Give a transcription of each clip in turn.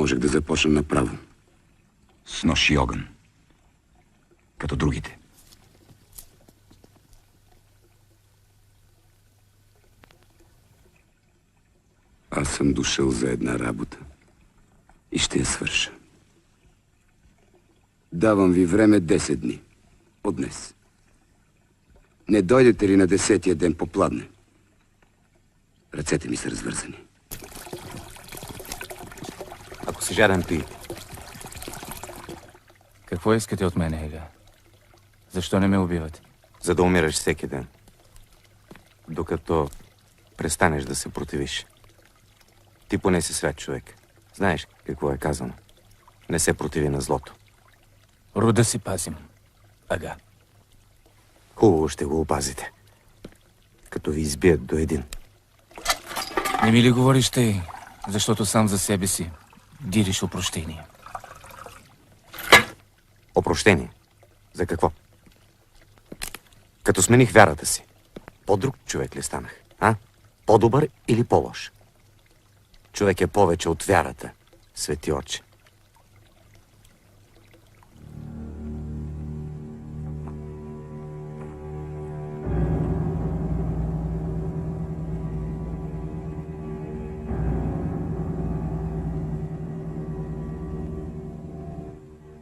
можех да започна направо. С нож и огън. Като другите. Аз съм дошъл за една работа и ще я свърша. Давам ви време 10 дни. От днес. Не дойдете ли на 10-тия ден попладне? Ръцете ми са развързани. Ако си жаден, пий. Какво искате от мен, Еля? Защо не ме убивате? За да умираш всеки ден. Докато престанеш да се противиш. Ти поне си свят човек. Знаеш какво е казано. Не се противи на злото. Рода си пазим. Ага. Хубаво ще го опазите. Като ви избият до един. Не ми ли говориш тъй, защото сам за себе си дириш опрощение? Опрощение? За какво? Като смених вярата си, по-друг човек ли станах? А? По-добър или по-лош? Човек е повече от вярата, свети отче.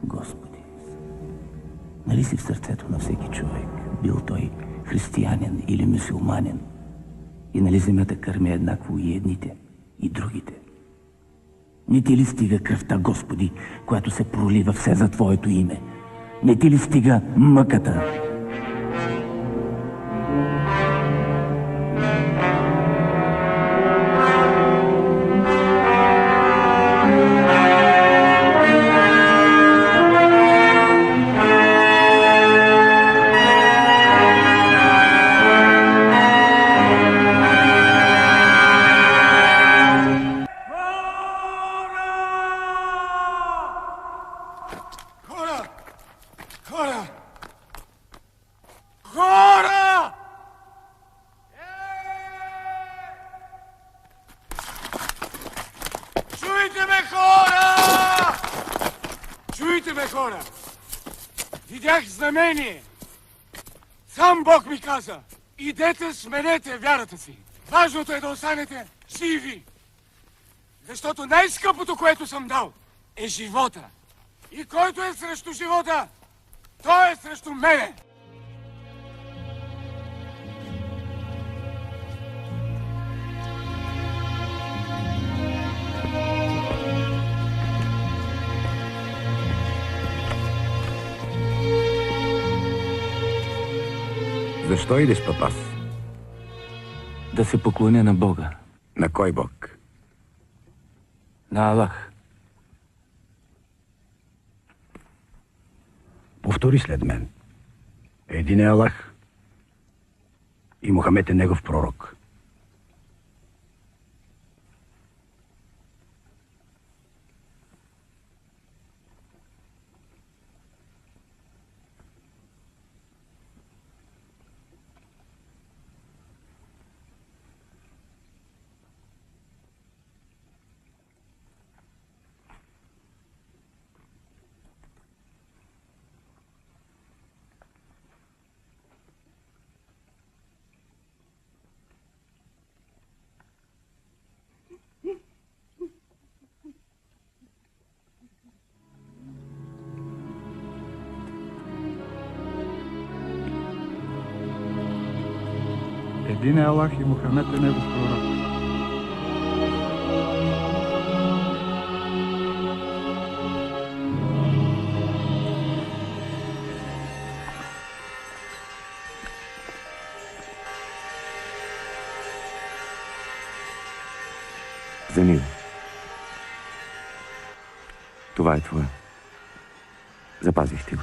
Господи, нали си в сърцето на всеки човек, бил той християнин или мюсюлманин, и нали земята кърми еднакво и едните, и другите? Не ти ли стига кръвта, Господи, която се пролива все за Твоето име? Не ти ли стига мъката? Видях знамение. Сам Бог ми каза: идете, сменете вярата си. Важното е да останете живи. Защото най-скъпото, което съм дал, е живота. И който е срещу живота, той е срещу мене. Защо идеш, папас? Да се поклоня на Бога. На кой Бог? На Аллах. Повтори след мен. Един е Аллах и Мохамед е негов пророк. Един е Аллах и Мохамед е негов пророк. Вземи го. Това е твое. Запазих ти го.